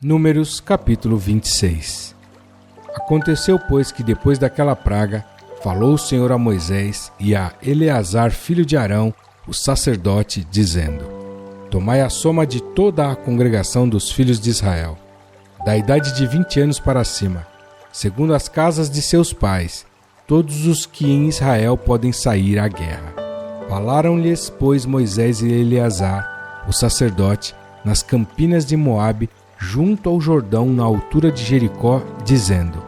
Números capítulo 26. Aconteceu, pois, que depois daquela praga, falou o Senhor a Moisés e a Eleazar, filho de Arão, o sacerdote, dizendo: Tomai a soma de toda a congregação dos filhos de Israel, da idade de 20 anos para cima, segundo as casas de seus pais, todos os que em Israel podem sair à guerra. Falaram-lhes, pois, Moisés e Eleazar, o sacerdote, nas campinas de Moabe, junto ao Jordão, na altura de Jericó, dizendo: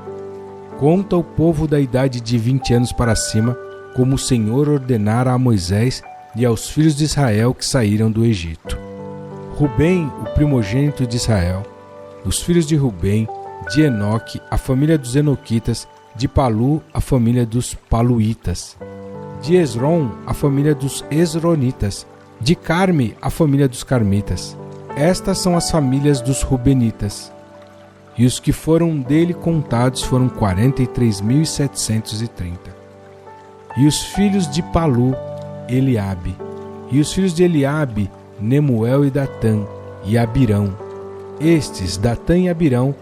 Conta o povo da idade de 20 anos para cima, como o Senhor ordenara a Moisés e aos filhos de Israel que saíram do Egito. Rubem, o primogênito de Israel, os filhos de Rubem, de Enoque, a família dos Enoquitas, de Palu, a família dos Paluítas, de Esrom, a família dos Esronitas, de Carme, a família dos Carmitas. Estas são as famílias dos Rubenitas. E os que foram dele contados foram 43.730. E os filhos de Palu, Eliabe. E os filhos de Eliabe, Nemuel e Datã, e Abirão. Estes, Datã e Abirão,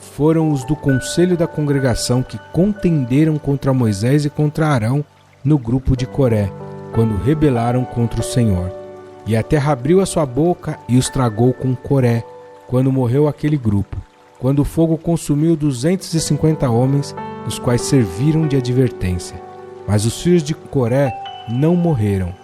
foram os do conselho da congregação que contenderam contra Moisés e contra Arão no grupo de Coré, quando rebelaram contra o Senhor. E a terra abriu a sua boca e os tragou com Coré, quando morreu aquele grupo, quando o fogo consumiu 250 homens, os quais serviram de advertência. Mas os filhos de Coré não morreram.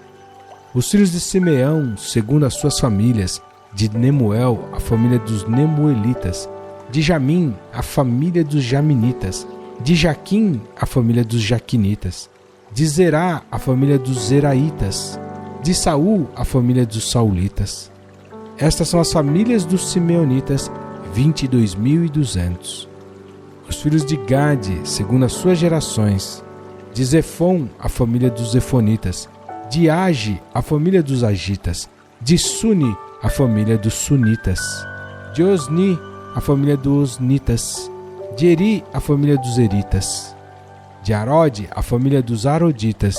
Os filhos de Simeão, segundo as suas famílias, de Nemuel, a família dos Nemuelitas, de Jamim, a família dos Jaminitas, de Jaquim, a família dos Jaquinitas, de Zerá, a família dos Zeraitas, de Saul, a família dos Saulitas. Estas são as famílias dos Simeonitas, 22.200. Os filhos de Gade, segundo as suas gerações, de Zefon, a família dos Zefonitas, de Age, a família dos Agitas, de Suni, a família dos Sunitas, de Osni, a família dos Osnitas, de Eri, a família dos Eritas, de Arode, a família dos Aroditas,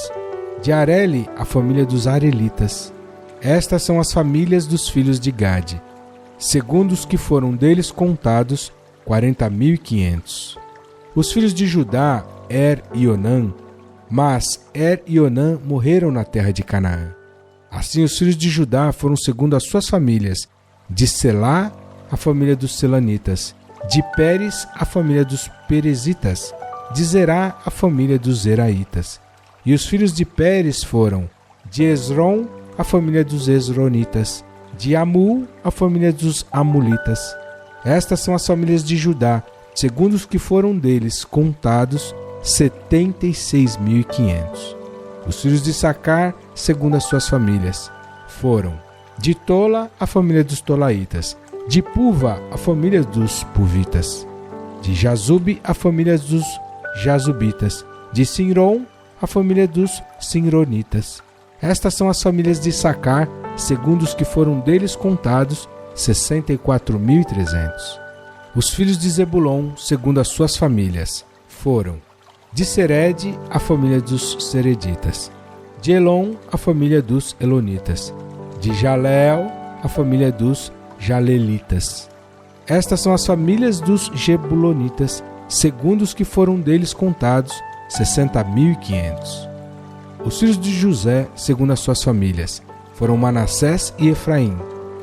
de Areli, a família dos Arelitas. Estas são as famílias dos filhos de Gade, segundo os que foram deles contados, 40.500. Os filhos de Judá, e Onã, mas e Onã morreram na terra de Canaã. Assim os filhos de Judá foram segundo as suas famílias, de Selá, a família dos Selanitas, de Pérez, a família dos Perezitas, de Zerá, a família dos Zeraitas. E os filhos de Pérez foram, de Esrom, a família dos Esronitas, de Amul, a família dos Amulitas. Estas são as famílias de Judá, segundo os que foram deles contados, 76.500. Os filhos de Sacar, segundo as suas famílias, foram, de Tola, a família dos Tolaitas, de Puva, a família dos Puvitas, de Jazube, a família dos Jazubitas, de Sinron, a família dos Sinronitas. Estas são as famílias de Sacar, segundo os que foram deles contados, 64.300. Os filhos de Zebulon, segundo as suas famílias, foram, de Sered, a família dos Sereditas, de Elon, a família dos Elonitas, de Jaleel, a família dos Jalelitas. Estas são as famílias dos Jebulonitas, segundo os que foram deles contados, 60.500. Os filhos de José, segundo as suas famílias, foram Manassés e Efraim.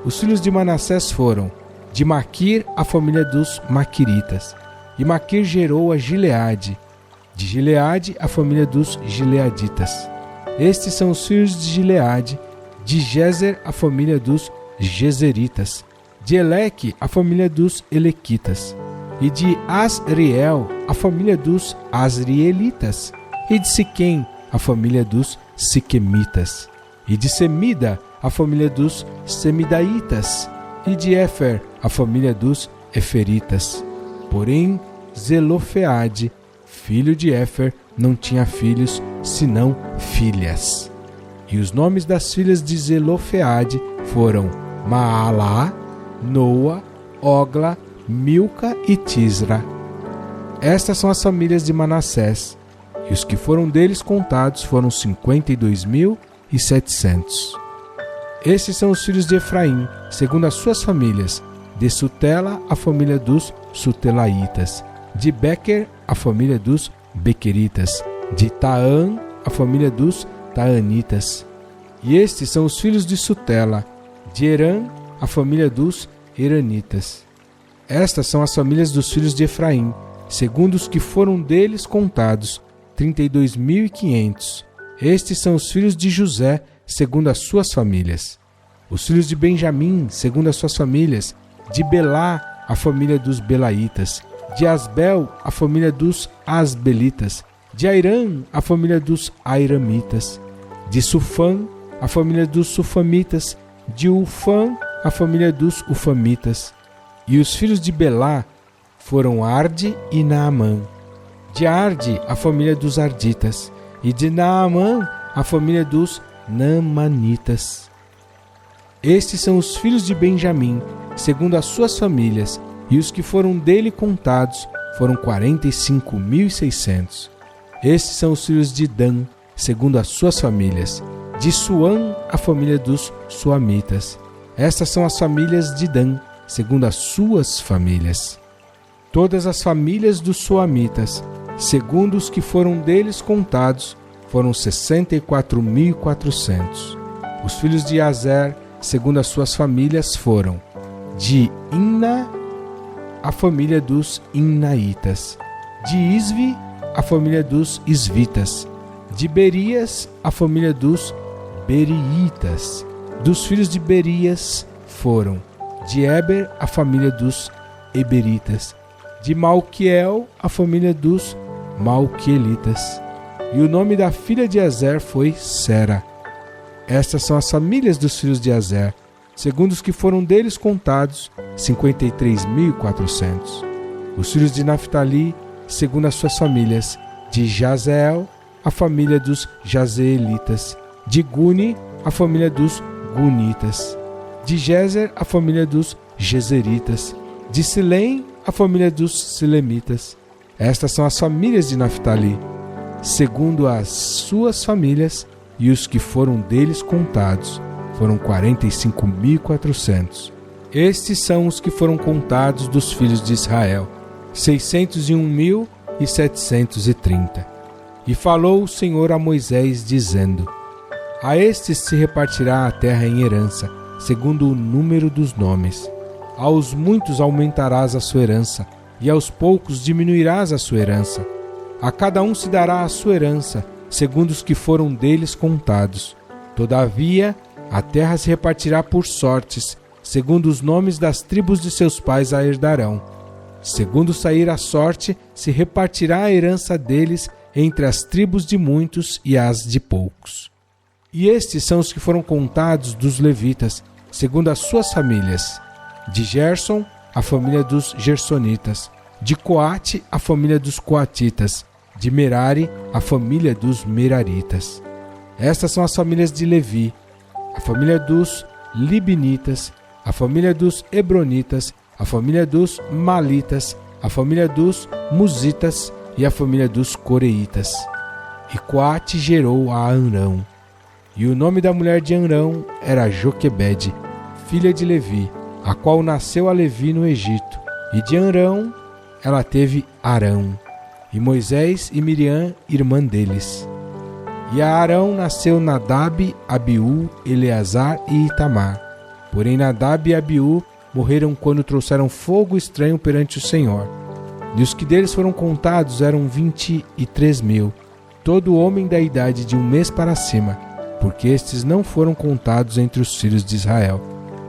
Os filhos de Manassés foram, de Maquir, a família dos Maquiritas. E Maquir gerou a Gileade. De Gileade, a família dos Gileaditas. Estes são os filhos de Gileade, de Jezer, a família dos Jezeritas, de Eleque, a família dos Elequitas, e de Asriel, a família dos Asrielitas, e de Siquém, a família dos Siquemitas, e de Semida, a família dos Semidaitas, e de Éfer, a família dos Eferitas. Porém, Zelofeade, filho de Éfer, não tinha filhos, senão filhas. E os nomes das filhas de Zelofeade foram Maalá, Noa, Ogla, Milca e Tisra. Estas são as famílias de Manassés, e os que foram deles contados foram 52.700. Estes são os filhos de Efraim, segundo as suas famílias, De Sutela, a família dos Sutelaitas. De Bequer, a família dos Bequeritas. De Taã, a família dos Taanitas. E estes são os filhos de Sutela. De Herã, a família dos Heranitas. Estas são as famílias dos filhos de Efraim, segundo os que foram deles contados, 32.500. Estes são os filhos de José, segundo as suas famílias. Os filhos de Benjamim, segundo as suas famílias. De Belá, a família dos Belaitas. De Asbel, a família dos Asbelitas. De Airã, a família dos Airamitas. De Sufã, a família dos Sufamitas. De Ufã, a família dos Ufamitas. E os filhos de Belá foram Arde e Naamã. De Arde, a família dos Arditas. E de Naamã, a família dos Naamanitas. Estes são os filhos de Benjamim, segundo as suas famílias, e os que foram dele contados foram 45.600. Estes são os filhos de Dan, segundo as suas famílias. De Suã, a família dos Suamitas. Estas são as famílias de Dan, segundo as suas famílias. Todas as famílias dos Suamitas, segundo os que foram deles contados, foram 64.400. Os filhos de Azer, segundo as suas famílias, foram: de Inna, a família dos Innaitas. De Isvi, a família dos Isvitas. De Berias, a família dos Beriitas. Dos filhos de Berias foram: de Eber, a família dos Eberitas. De Malquiel, a família dos Malquielitas. E o nome da filha de Azer foi Sera. Estas são as famílias dos filhos de Azer, segundo os que foram deles contados, 53.400. Os filhos de Naftali, segundo as suas famílias. De Jazeel, a família dos Jazeelitas. De Guni, a família dos Gunitas. De Jezer, a família dos Jezeritas. De Silém, a família dos Silemitas. Estas são as famílias de Naftali, segundo as suas famílias, e os que foram deles contados foram 45.400. Estes são os que foram contados dos filhos de Israel, 601.730. E falou o Senhor a Moisés, dizendo: a estes se repartirá a terra em herança, segundo o número dos nomes. Aos muitos aumentarás a sua herança, e aos poucos diminuirás a sua herança. A cada um se dará a sua herança, segundo os que foram deles contados. Todavia, a terra se repartirá por sortes, segundo os nomes das tribos de seus pais a herdarão. Segundo sair a sorte, se repartirá a herança deles entre as tribos de muitos e as de poucos. E estes são os que foram contados dos levitas, segundo as suas famílias. De Gerson, a família dos Gersonitas. De Coate, a família dos Coatitas. De Merari, a família dos Meraritas. Estas são as famílias de Levi: a família dos Libinitas, a família dos Hebronitas, a família dos Malitas, a família dos Musitas e a família dos Coreitas. E Coate gerou a Amrão. E o nome da mulher de Amrão era Joquebede, filha de Levi, a qual nasceu a Levi no Egito. E de Amrão ela teve Arão, e Moisés e Miriam, irmã deles. E a Arão nasceu Nadab, Abiú, Eleazar e Itamar. Porém Nadab e Abiú morreram quando trouxeram fogo estranho perante o Senhor. E os que deles foram contados eram 23.000, todo homem da idade de 1 mês para cima, porque estes não foram contados entre os filhos de Israel,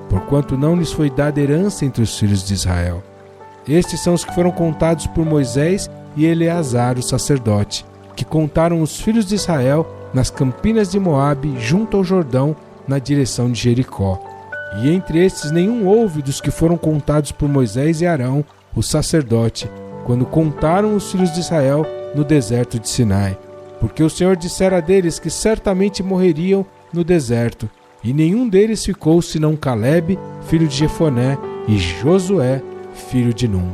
porquanto não lhes foi dada herança entre os filhos de Israel. Estes são os que foram contados por Moisés e Eleazar, o sacerdote, que contaram os filhos de Israel nas campinas de Moabe, junto ao Jordão, na direção de Jericó. E entre estes nenhum houve dos que foram contados por Moisés e Arão, o sacerdote, quando contaram os filhos de Israel no deserto de Sinai. Porque o Senhor dissera deles que certamente morreriam no deserto, e nenhum deles ficou senão Calebe, filho de Jefoné, e Josué, filho de Num.